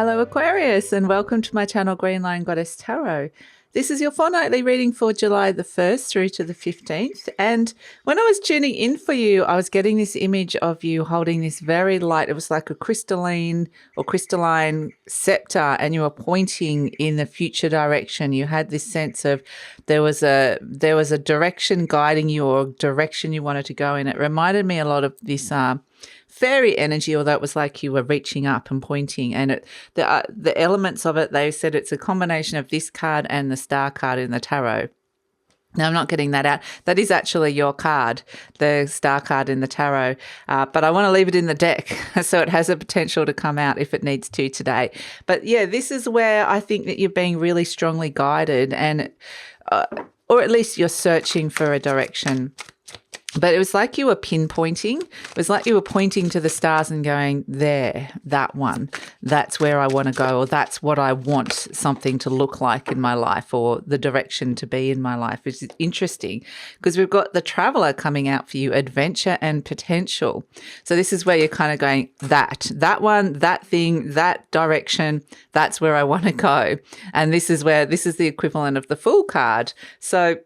Hello Aquarius and welcome to my channel GreenLion Goddess Tarot. This is your fortnightly reading for July the 1st through to the 15th. And when I was tuning in for you, I was getting this image of you holding this very light, it was like a crystalline scepter, and you were pointing in the future direction. You had this sense of there was a direction guiding you, or direction you wanted to go in. It reminded me a lot of this fairy energy, although it was like you were reaching up and pointing. And the elements of it, they said it's a combination of this card and the star card in the tarot. Now, I'm not getting that out. That is actually your card, the star card in the tarot. But I want to leave it in the deck so it has a potential to come out if it needs to today. But yeah, this is where I think that you're being really strongly guided, and or at least you're searching for a direction. But it was like you were pinpointing. It was like you were pointing to the stars and going, there, that one, that's where I want to go, or that's what I want something to look like in my life, or the direction to be in my life, which is interesting because we've got the Traveler coming out for you, adventure and potential. So this is where you're kind of going, that one, that thing, that direction, that's where I want to go. And this is the equivalent of the Fool card. So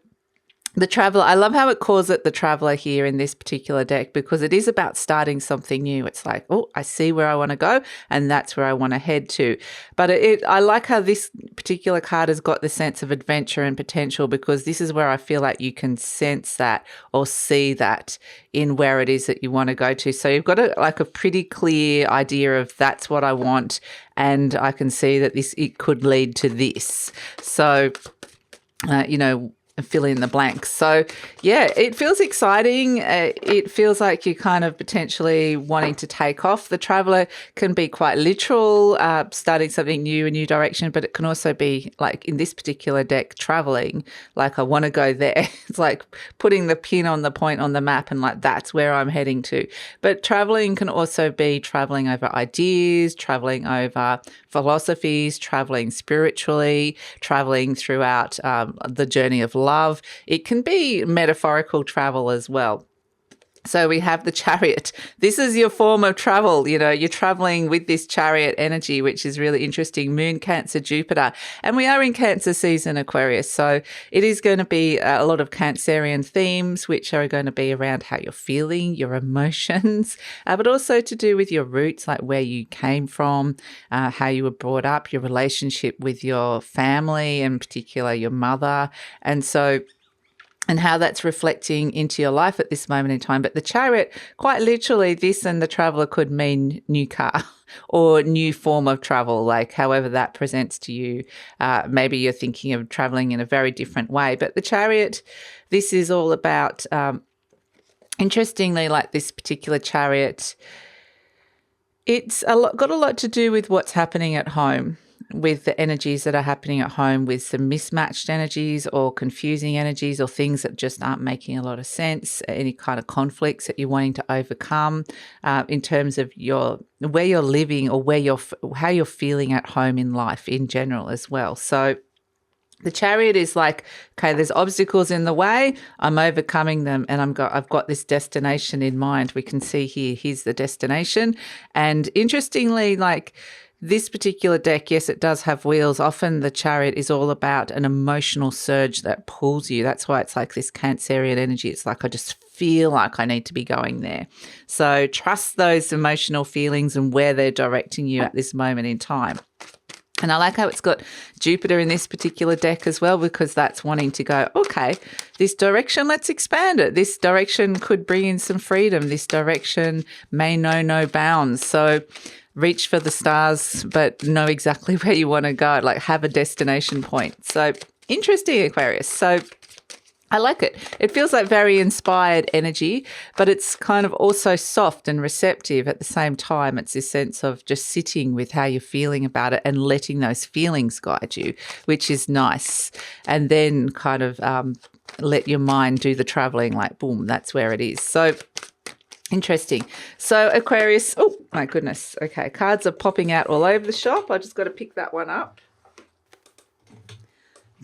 the Traveler, I love how it calls it the Traveler here in this particular deck, because it is about starting something new. It's like, oh, I see where I want to go and that's where I want to head to. But I like how this particular card has got the sense of adventure and potential, because this is where I feel like you can sense that or see that in where it is that you want to go to. So you've got a pretty clear idea of that's what I want, and I can see that it could lead to this. So, fill in the blanks. So yeah, it feels exciting. It feels like you're kind of potentially wanting to take off. The Traveler can be quite literal, starting something new, a new direction, but it can also be like in this particular deck, traveling, like I want to go there. It's like putting the pin on the point on the map and like that's where I'm heading to. But traveling can also be traveling over ideas, traveling over philosophies, traveling spiritually, traveling throughout the journey of love. It can be metaphorical travel as well. So we have the Chariot. This is your form of travel. You're traveling with this Chariot energy, which is really interesting. Moon, Cancer, Jupiter. And we are in Cancer season, Aquarius. So it is going to be a lot of Cancerian themes, which are going to be around how you're feeling, your emotions, but also to do with your roots, like where you came from, how you were brought up, your relationship with your family, in particular your mother. And how that's reflecting into your life at this moment in time. But the Chariot, quite literally, this and the Traveler could mean new car or new form of travel, like however that presents to you. Maybe you're thinking of traveling in a very different way. But the Chariot, this is all about, interestingly, like this particular Chariot, it's got a lot to do with what's happening at home, with the energies that are happening at home, with some mismatched energies or confusing energies or things that just aren't making a lot of sense, any kind of conflicts that you're wanting to overcome in terms of where you're living or how you're feeling at home in life in general as well. So the Chariot is like, okay, there's obstacles in the way, I'm overcoming them, and I've got this destination in mind. We can see here's the destination. And interestingly, like this particular deck, yes, it does have wheels. Often the Chariot is all about an emotional surge that pulls you. That's why it's like this Cancerian energy. It's like, I just feel like I need to be going there. So trust those emotional feelings and where they're directing you at this moment in time. And I like how it's got Jupiter in this particular deck as well, because that's wanting to go, okay, this direction, let's expand it. This direction could bring in some freedom. This direction may know no bounds. So reach for the stars, but know exactly where you want to go, like have a destination point. So interesting, Aquarius. So I like it. It feels like very inspired energy, but it's kind of also soft and receptive at the same time. It's this sense of just sitting with how you're feeling about it and letting those feelings guide you, which is nice. And then kind of let your mind do the traveling, like boom, that's where it is. So interesting. So Aquarius, oh my goodness. Okay, cards are popping out all over the shop. I just got to pick that one up.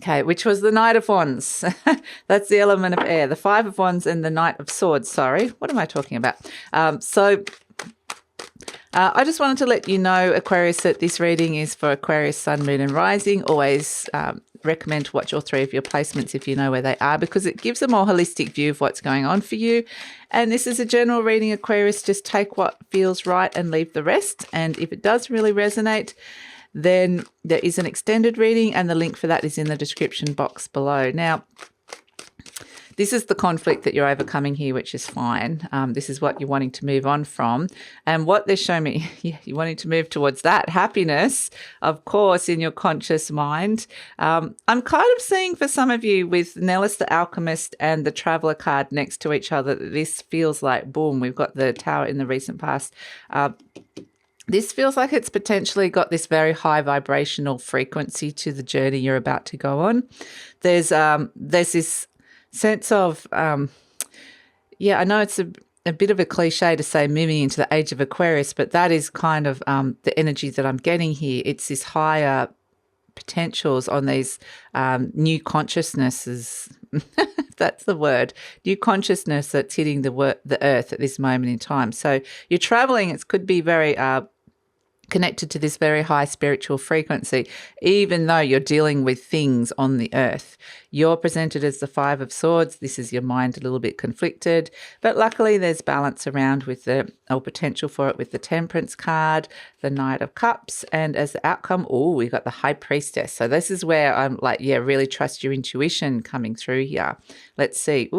Okay, which was the Knight of Wands. That's the element of air. The Five of Wands and the Knight of Swords. Sorry, what am I talking about? So I just wanted to let you know, Aquarius, that this reading is for Aquarius, Sun, Moon and Rising. Always recommend to watch all three of your placements if you know where they are, because it gives a more holistic view of what's going on for you. And this is a general reading, Aquarius. Just take what feels right and leave the rest. And if it does really resonate, then there is an extended reading, and the link for that is in the description box below. Now, this is the conflict that you're overcoming here, which is fine. This is what you're wanting to move on from. And what they're showing me, you're wanting to move towards that happiness, of course, in your conscious mind. I'm kind of seeing for some of you with Nellis the Alchemist and the Traveller card next to each other, that this feels like, boom, we've got the Tower in the recent past. This feels like it's potentially got this very high vibrational frequency to the journey you're about to go on. There's this sense of, I know it's a bit of a cliche to say moving into the age of Aquarius, but that is kind of the energy that I'm getting here. It's this higher potentials on these new consciousnesses. That's the word, new consciousness that's hitting the earth at this moment in time. So you're traveling, it could be very connected to this very high spiritual frequency, even though you're dealing with things on the earth. You're presented as the Five of Swords. This is your mind a little bit conflicted, but luckily there's balance around with or potential for it with the Temperance card, the Knight of Cups, and as the outcome, we got the High Priestess. So this is where I'm like, really trust your intuition coming through here. Let's see.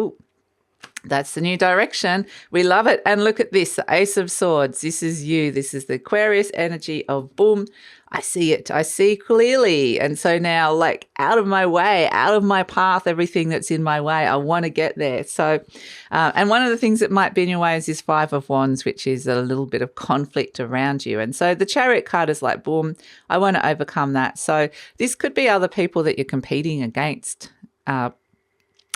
That's the new direction. We love it. And look at this, the Ace of Swords. This is you. This is the Aquarius energy of boom. I see it. I see clearly. And so now, like, out of my way, out of my path, everything that's in my way, I want to get there. So, and one of the things that might be in your way is this Five of Wands, which is a little bit of conflict around you. And so the Chariot card is like, boom, I want to overcome that. So this could be other people that you're competing against,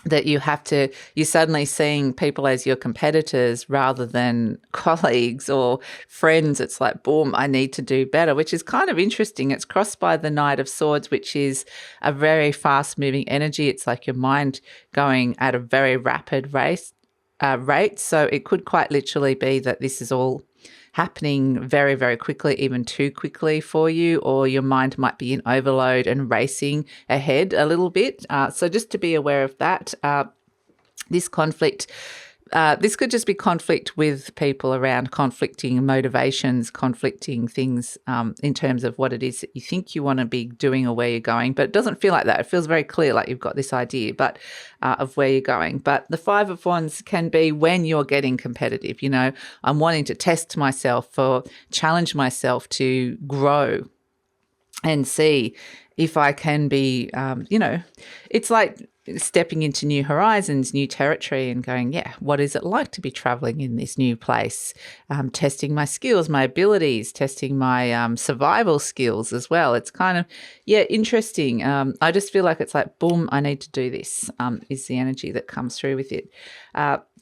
that you're suddenly seeing people as your competitors rather than colleagues or friends. It's like, boom, I need to do better, which is kind of interesting. It's crossed by the Knight of Swords, which is a very fast moving energy. It's like your mind going at a very rapid rate. So it could quite literally be that this is all happening very, very quickly, even too quickly for you, or your mind might be in overload and racing ahead a little bit. So just to be aware of that. This conflict, this could just be conflict with people around, conflicting motivations, conflicting things in terms of what it is that you think you want to be doing or where you're going. But it doesn't feel like that. It feels very clear, like you've got this idea of where you're going. But the Five of Wands can be when you're getting competitive. You know, I'm wanting to test myself or challenge myself to grow and see if I can be, it's like stepping into new horizons, new territory, and going, what is it like to be traveling in this new place? Testing my skills, my abilities, testing my survival skills as well. It's kind of, interesting. I just feel like it's like, boom, I need to do this, is the energy that comes through with it.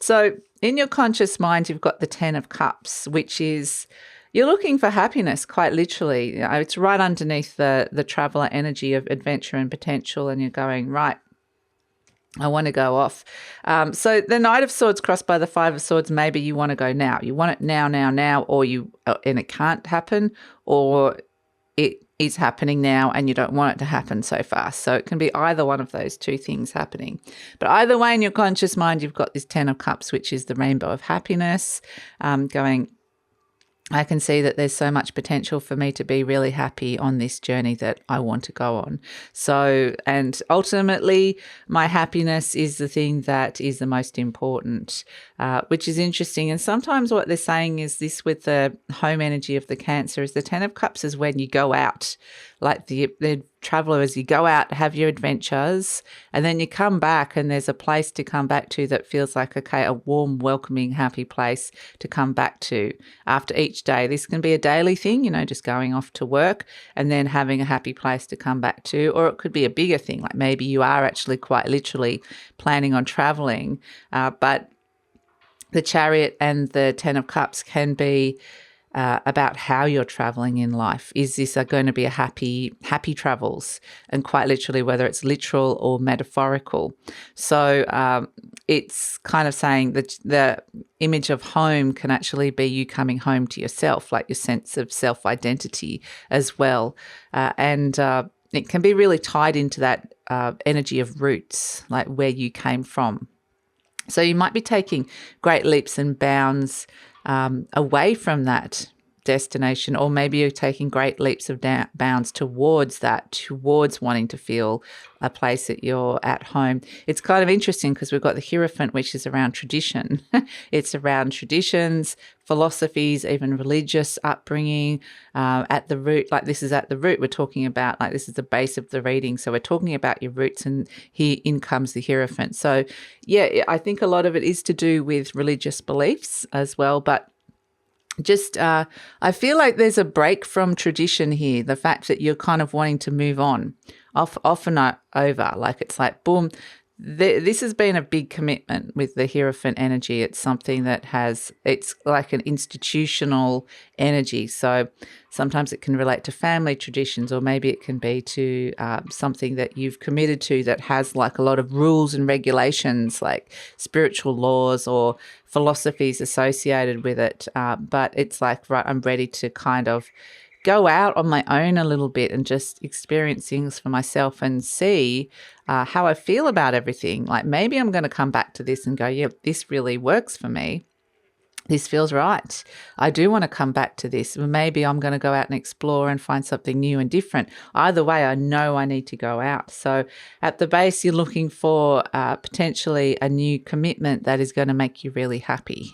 So in your conscious mind, you've got the Ten of Cups, which is, you're looking for happiness, quite literally. It's right underneath the traveller energy of adventure and potential, and you're going, right, I want to go off. So the Knight of Swords crossed by the Five of Swords, maybe you want to go now. You want it now, or and it can't happen, or it is happening now and you don't want it to happen so fast. So it can be either one of those two things happening. But either way, in your conscious mind, you've got this Ten of Cups, which is the rainbow of happiness, going, I can see that there's so much potential for me to be really happy on this journey that I want to go on. So, and ultimately, my happiness is the thing that is the most important, which is interesting. And sometimes what they're saying is this with the home energy of the Cancer is the Ten of Cups is when you go out, like the traveller, as you go out, have your adventures, and then you come back and there's a place to come back to that feels like, okay, a warm, welcoming, happy place to come back to after each day. This can be a daily thing, just going off to work and then having a happy place to come back to, or it could be a bigger thing, like maybe you are actually quite literally planning on travelling, but the Chariot and the Ten of Cups can be about how you're traveling in life. Is this going to be a happy travels? And quite literally, whether it's literal or metaphorical. So it's kind of saying that the image of home can actually be you coming home to yourself, like your sense of self-identity as well. And it can be really tied into that energy of roots, like where you came from. So you might be taking great leaps and bounds away from that destination, or maybe you're taking great leaps of bounds towards that, towards wanting to feel a place that you're at home. It's kind of interesting because we've got the Hierophant, which is around tradition. It's around traditions, philosophies, even religious upbringing at the root. Like this is at the root. We're talking about, like, this is the base of the reading. So we're talking about your roots, and here in comes the Hierophant. So yeah, I think a lot of it is to do with religious beliefs as well, but just I feel like there's a break from tradition here, the fact that you're kind of wanting to move on, off and over. Like it's like, boom, this has been a big commitment with the Hierophant energy. It's something that it's like an institutional energy. So sometimes it can relate to family traditions, or maybe it can be to something that you've committed to that has like a lot of rules and regulations, like spiritual laws or philosophies associated with it. But it's like, right, I'm ready to kind of go out on my own a little bit and just experience things for myself and see how I feel about everything. Like maybe I'm going to come back to this and go, yeah, this really works for me. This feels right. I do want to come back to this. Maybe I'm going to go out and explore and find something new and different. Either way, I know I need to go out. So at the base, you're looking for potentially a new commitment that is going to make you really happy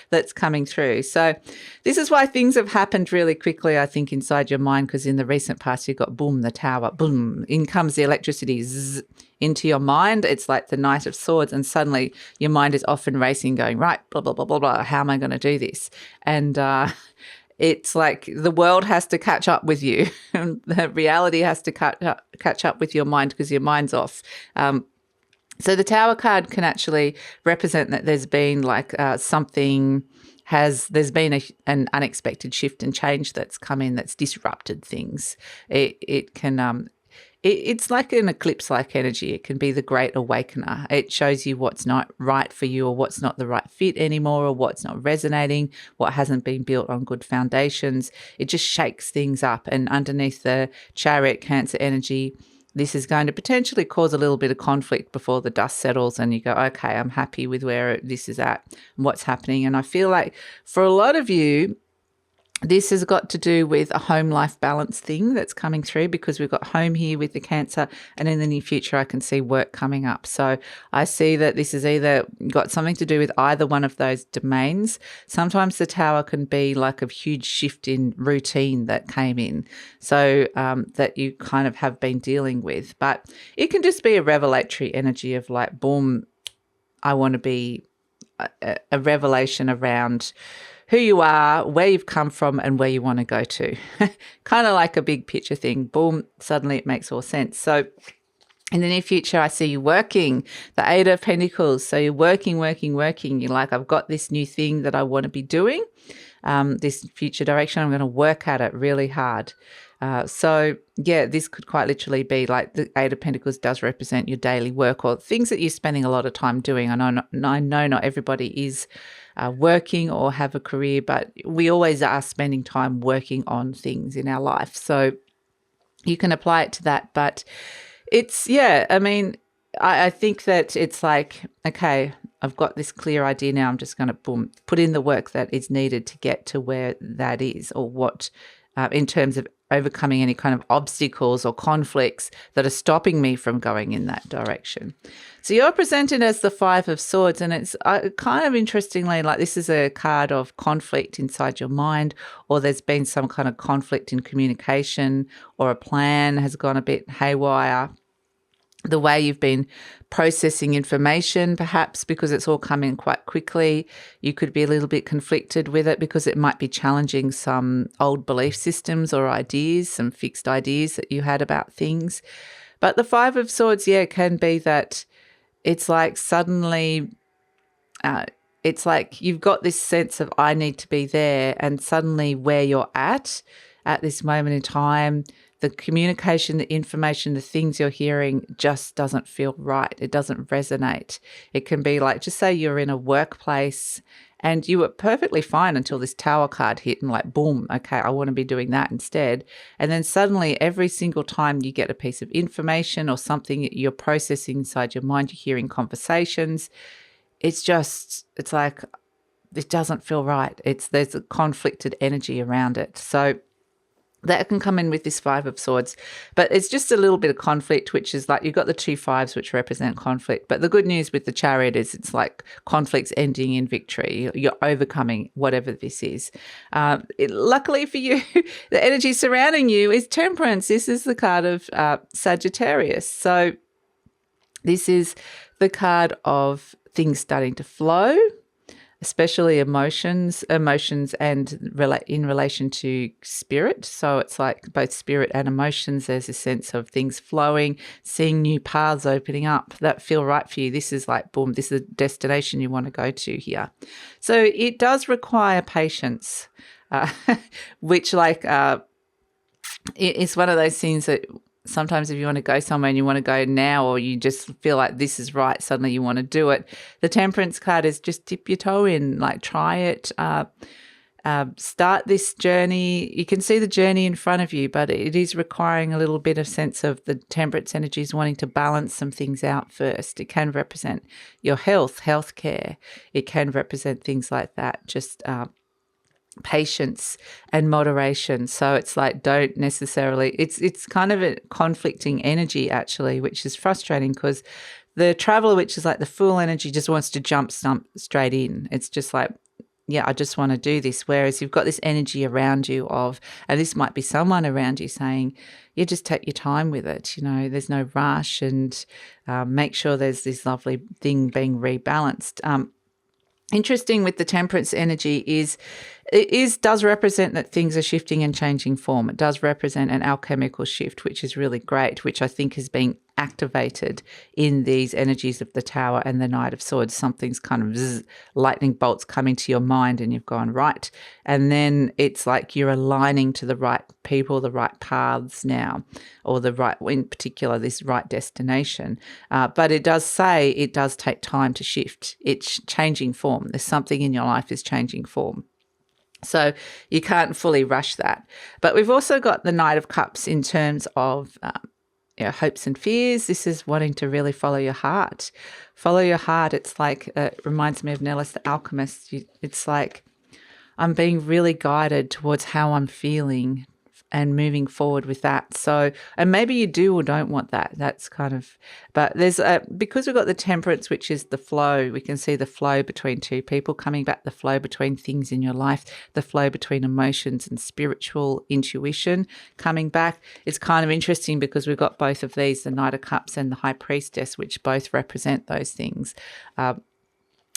that's coming through. So this is why things have happened really quickly, I think, inside your mind, because in the recent past, you've got boom, the Tower, boom, in comes the electricity, zzz, into your mind. It's like the Knight of Swords, and suddenly your mind is off and racing, going, right, blah, blah, blah, blah, blah. How am I going to do this? And it's like the world has to catch up with you. The reality has to catch up with your mind because your mind's off. So the Tower card can actually represent that there's been like there's been an unexpected shift and change that's come in that's disrupted things. It can it's like an eclipse-like energy. It can be the great awakener. It shows you what's not right for you, or what's not the right fit anymore, or what's not resonating, what hasn't been built on good foundations. It just shakes things up. And underneath the Chariot Cancer energy, this is going to potentially cause a little bit of conflict before the dust settles and you go, okay, I'm happy with where this is at and what's happening. And I feel like for a lot of you, this has got to do with a home-life balance thing that's coming through, because we've got home here with the Cancer, and in the near future I can see work coming up. So I see that this has either got something to do with either one of those domains. Sometimes the Tower can be like a huge shift in routine that came in, so that you kind of have been dealing with. But it can just be a revelatory energy of like, boom, I want to be a revelation around who you are, where you've come from, and where you want to go to. Kind of like a big picture thing. Boom, suddenly it makes all sense. So in the near future, I see you working, the Eight of Pentacles. So you're working. You're like, I've got this new thing that I want to be doing, this future direction. I'm going to work at it really hard. So yeah, this could quite literally be like the Eight of Pentacles does represent your daily work, or things that you're spending a lot of time doing. I know not everybody is working or have a career, but we always are spending time working on things in our life. So you can apply it to that. But it's, yeah, I mean, I think that it's like, okay, I've got this clear idea now. I'm just going to, boom, put in the work that is needed to get to where that is, or what, in terms of overcoming any kind of obstacles or conflicts that are stopping me from going in that direction. So you're presented as the Five of Swords, and it's kind of interestingly, like this is a card of conflict inside your mind, or there's been some kind of conflict in communication, or a plan has gone a bit haywire. The way you've been processing information, perhaps because it's all coming quite quickly, you could be a little bit conflicted with it because it might be challenging some old belief systems or ideas, some fixed ideas that you had about things. But the Five of Swords, yeah, can be that it's like suddenly it's like you've got this sense of I need to be there, and suddenly where you're at this moment in time, the communication, the information, the things you're hearing just doesn't feel right. It doesn't resonate. It can be like, just say you're in a workplace and you were perfectly fine until this Tower card hit and like, boom, okay, I want to be doing that instead. And then suddenly every single time you get a piece of information or something you're processing inside your mind, you're hearing conversations, it's like, it doesn't feel right. There's a conflicted energy around it. So that can come in with this Five of Swords, but it's just a little bit of conflict, which is like you've got the 2 5s, which represent conflict. But the good news with the Chariot is it's like conflicts ending in victory. You're overcoming whatever this is. Luckily for you, the energy surrounding you is Temperance. This is the card of Sagittarius. So this is the card of things starting to flow, especially emotions and in relation to spirit. So it's like both spirit and emotions. There's a sense of things flowing, seeing new paths opening up that feel right for you. This is like, boom, this is a destination you want to go to here. So it does require patience, which it's one of those things that sometimes if you want to go somewhere and you want to go now, or you just feel like this is right, suddenly you want to do it. The Temperance card is just dip your toe in, like try it, start this journey. You can see the journey in front of you, but it is requiring a little bit of sense of the Temperance energies wanting to balance some things out first. It can represent your healthcare. It can represent things like that, just patience and moderation. So it's like, don't necessarily, it's kind of a conflicting energy actually, which is frustrating because the Traveler, which is like the Fool energy, just wants to jump straight in. It's just like, yeah, I just want to do this. Whereas you've got this energy around you and this might be someone around you saying, you just take your time with it. There's no rush, and make sure there's this lovely thing being rebalanced. Interesting with the Temperance energy is does represent that things are shifting and changing form. It does represent an alchemical shift, which is really great, which I think is being activated in these energies of the Tower and the Knight of Swords. Something's kind of lightning bolts coming to your mind and you've gone right. And then it's like you're aligning to the right people, the right paths now, or the right, in particular, this right destination. But it does say it does take time to shift. It's changing form. There's something in your life is changing form. So you can't fully rush that. But we've also got the Knight of Cups in terms of hopes and fears. This is wanting to really follow your heart. Follow your heart. It's like, it reminds me of Nellis the Alchemist. It's like I'm being really guided towards how I'm feeling and moving forward with that. So, and maybe you do or don't want that. That's kind of, but there's because we've got the Temperance, which is the flow, we can see the flow between two people coming back, the flow between things in your life, the flow between emotions and spiritual intuition coming back. It's kind of interesting because we've got both of these, the Knight of Cups and the High Priestess, which both represent those things.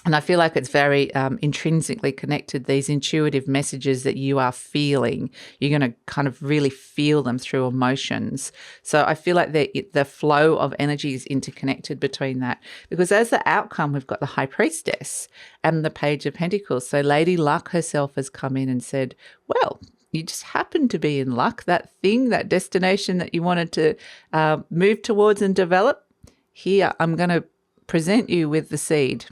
And I feel like it's very intrinsically connected, these intuitive messages that you are feeling. You're going to kind of really feel them through emotions. So I feel like the flow of energy is interconnected between that. Because as the outcome, we've got the High Priestess and the Page of Pentacles. So Lady Luck herself has come in and said, well, you just happen to be in luck. That thing, that destination that you wanted to move towards and develop, here I'm going to present you with the seed.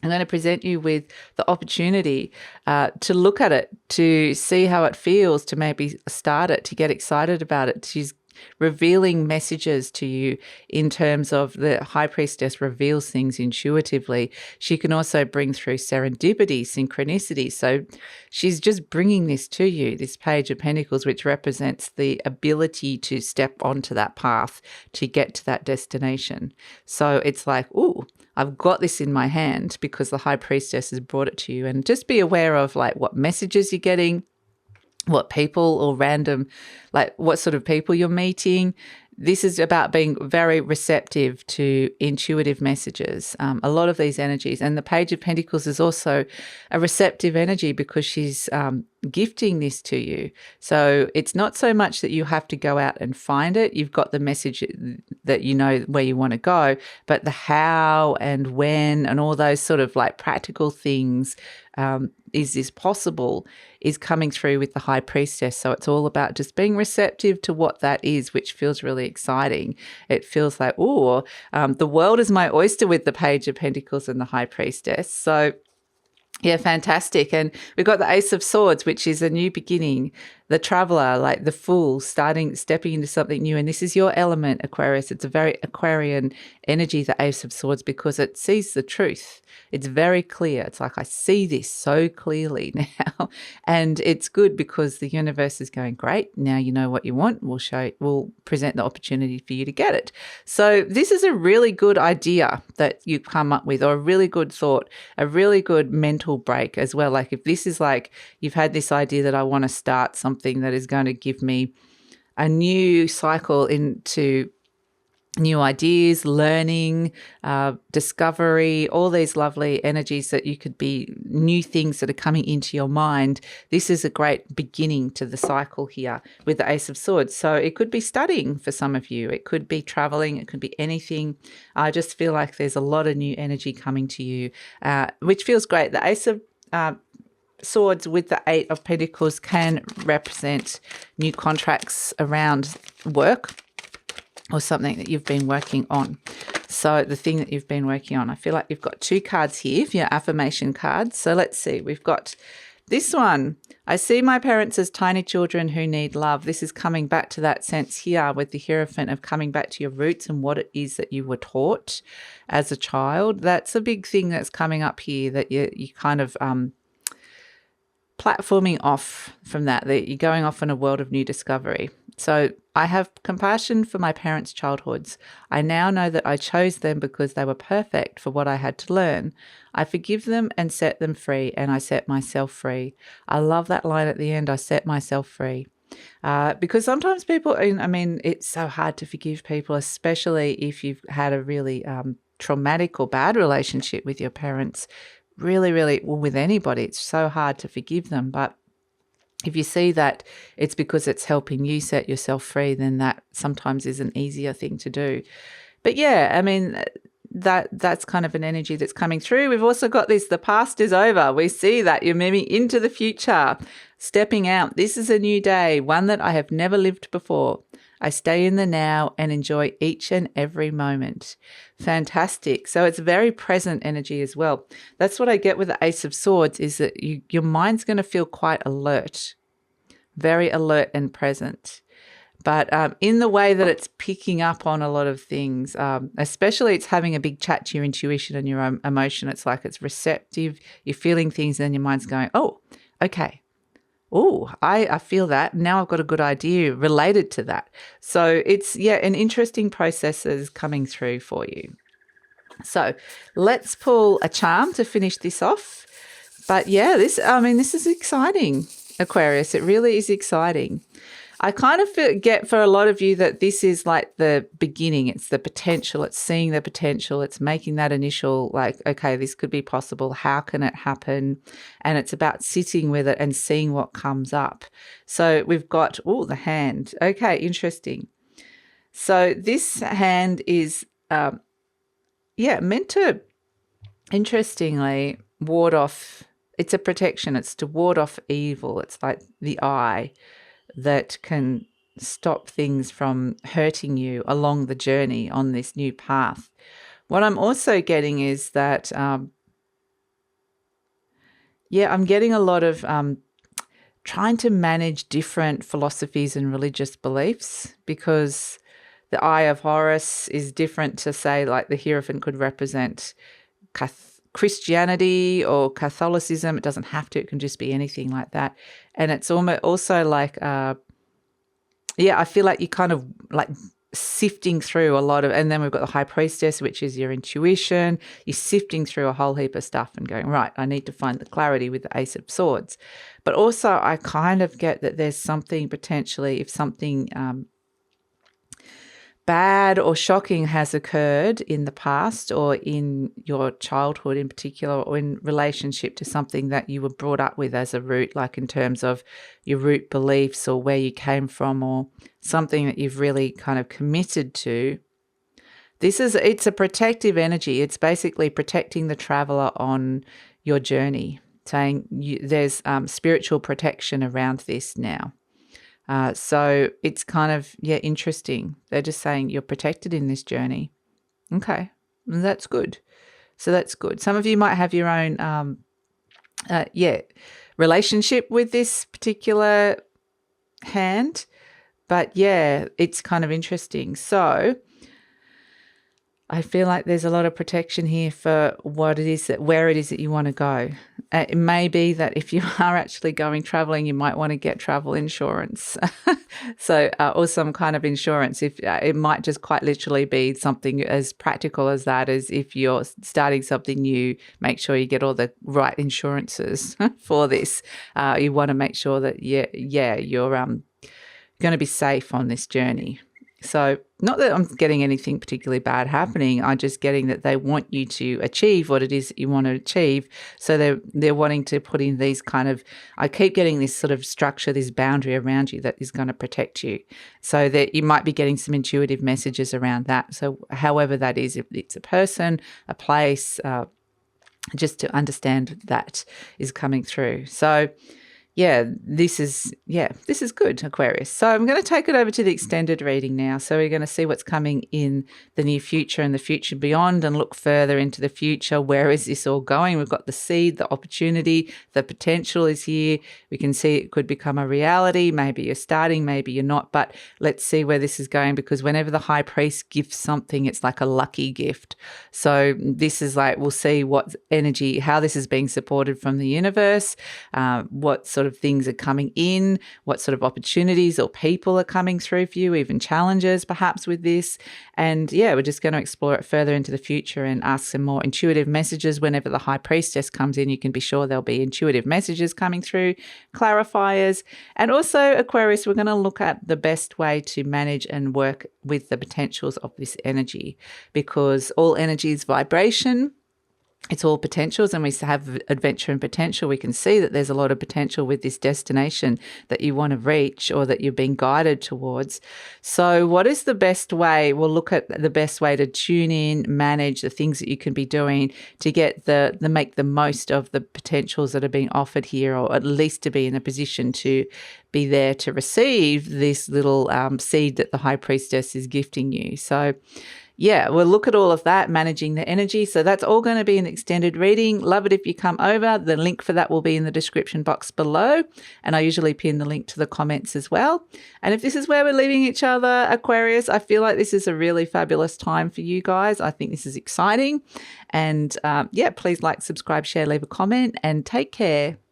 I'm going to present you with the opportunity to look at it, to see how it feels, to maybe start it, to get excited about it. She's revealing messages to you in terms of the High Priestess reveals things intuitively. She can also bring through serendipity, synchronicity. So she's just bringing this to you, this Page of Pentacles, which represents the ability to step onto that path to get to that destination. So it's like, ooh, I've got this in my hand because the High Priestess has brought it to you. And just be aware of like what messages you're getting, what people or random, like what sort of people you're meeting. This is about being very receptive to intuitive messages. A lot of these energies, and the Page of Pentacles is also a receptive energy because she's gifting this to you. So it's not so much that you have to go out and find it. You've got the message that you know where you want to go, but the how and when and all those sort of like practical things, is this possible, is coming through with the High Priestess. So it's all about just being receptive to what that is, which feels really exciting. It feels like, the world is my oyster with the Page of Pentacles and the High Priestess. So yeah, fantastic. And we've got the Ace of Swords, which is a new beginning, the Traveler, like the Fool, stepping into something new. And this is your element, Aquarius. It's a very Aquarian energy, the Ace of Swords, because it sees the truth. It's very clear. It's like, I see this so clearly now. And it's good because the universe is going, great, now you know what you want. We'll present the opportunity for you to get it. So this is a really good idea that you come up with, or a really good thought, a really good mental break as well. Like if this is like, you've had this idea that I want to start something that is going to give me a new cycle into new ideas, learning, discovery, all these lovely energies that you could be, new things that are coming into your mind. This is a great beginning to the cycle here with the Ace of Swords. So it could be studying for some of you. It could be traveling. It could be anything. I just feel like there's a lot of new energy coming to you, which feels great. The Ace of Swords with the Eight of Pentacles can represent new contracts around work or something that you've been working on. So the thing that you've been working on, I feel like you've got two cards here for your affirmation cards. So let's see. We've got this one. I see my parents as tiny children who need love. This is coming back to that sense here with the Hierophant of coming back to your roots and what it is that you were taught as a child. That's a big thing that's coming up here, that you kind of platforming off from that you're going off in a world of new discovery. So I have compassion for my parents' childhoods. I now know that I chose them because they were perfect for what I had to learn. I forgive them and set them free, and I set myself free. I love that line at the end, I set myself free. Because sometimes people, I mean, it's so hard to forgive people, especially if you've had a really traumatic or bad relationship with your parents. Really, really, well, with anybody, it's so hard to forgive them. But if you see that it's because it's helping you set yourself free, then that sometimes is an easier thing to do. But yeah, I mean, that's kind of an energy that's coming through. We've also got this, the past is over. We see that you're moving into the future, stepping out. This is a new day, one that I have never lived before. I stay in the now and enjoy each and every moment. Fantastic. So it's very present energy as well. That's what I get with the Ace of Swords, is that your mind's going to feel quite alert, very alert and present. But in the way that it's picking up on a lot of things, especially it's having a big chat to your intuition and your emotion. It's like it's receptive. You're feeling things and your mind's going, oh, okay. Oh, I feel that. Now I've got a good idea related to that. So it's, an interesting process is coming through for you. So let's pull a charm to finish this off. But this is exciting, Aquarius. It really is exciting. I kind of get for a lot of you that this is like the beginning. It's the potential. It's seeing the potential. It's making that initial, like, okay, this could be possible. How can it happen? And it's about sitting with it and seeing what comes up. So we've got, the hand. Okay, interesting. So this hand is, meant to, interestingly, ward off. It's a protection. It's to ward off evil. It's like the eye that can stop things from hurting you along the journey on this new path. What I'm also getting is that, I'm getting a lot of trying to manage different philosophies and religious beliefs, because the Eye of Horus is different to, say, like the Hierophant could represent Christianity or Catholicism. It doesn't have to. It can just be anything like that. And it's almost also like, I feel like you kind of like sifting through a lot of, and then we've got the High Priestess, which is your intuition. You're sifting through a whole heap of stuff and going, right, I need to find the clarity with the Ace of Swords. But also I kind of get that there's something potentially, if something bad or shocking has occurred in the past or in your childhood in particular, or in relationship to something that you were brought up with as a root, like in terms of your root beliefs or where you came from, or something that you've really kind of committed to. It's a protective energy. It's basically protecting the traveler on your journey, saying there's spiritual protection around this now. So it's kind of, interesting. They're just saying you're protected in this journey. Okay, that's good. So that's good. Some of you might have your own, relationship with this particular hand. But yeah, it's kind of interesting. So I feel like there's a lot of protection here for where it is that you want to go. It may be that if you are actually going traveling, you might want to get travel insurance. Or some kind of insurance. If it might just quite literally be something as practical as that, as if you're starting something new, make sure you get all the right insurances for this. You want to make sure that you're going to be safe on this journey. So not that I'm getting anything particularly bad happening. I'm just getting that they want you to achieve what it is that you want to achieve. So they're wanting to put in these kind of, I keep getting this sort of structure, this boundary around you that is going to protect you. So that you might be getting some intuitive messages around that. So however that is, if it's a person, a place, just to understand that is coming through. So this is good, Aquarius. So I'm going to take it over to the extended reading now. So we're going to see what's coming in the near future and the future beyond, and look further into the future. Where is this all going? We've got the seed, the opportunity, the potential is here. We can see it could become a reality. Maybe you're starting, maybe you're not, but let's see where this is going, because whenever the high priest gifts something, it's like a lucky gift. So this is like, we'll see what energy, how this is being supported from the universe, what sort of things are coming in, what sort of opportunities or people are coming through for you, even challenges perhaps with this. And we're just going to explore it further into the future and ask some more intuitive messages. Whenever the high priestess comes in, you can be sure there'll be intuitive messages coming through, clarifiers. And also, Aquarius, we're going to look at the best way to manage and work with the potentials of this energy, because all energy is vibration. It's all potentials, and we have adventure and potential. We can see that there's a lot of potential with this destination that you want to reach or that you're being guided towards. So what is the best way? We'll look at the best way to tune in, manage the things that you can be doing to get make the most of the potentials that are being offered here, or at least to be in a position to be there to receive this little seed that the high priestess is gifting you. So we'll look at all of that, managing the energy. So that's all going to be an extended reading. Love it if you come over. The link for that will be in the description box below. And I usually pin the link to the comments as well. And if this is where we're leaving each other, Aquarius, I feel like this is a really fabulous time for you guys. I think this is exciting. And please like, subscribe, share, leave a comment, and take care.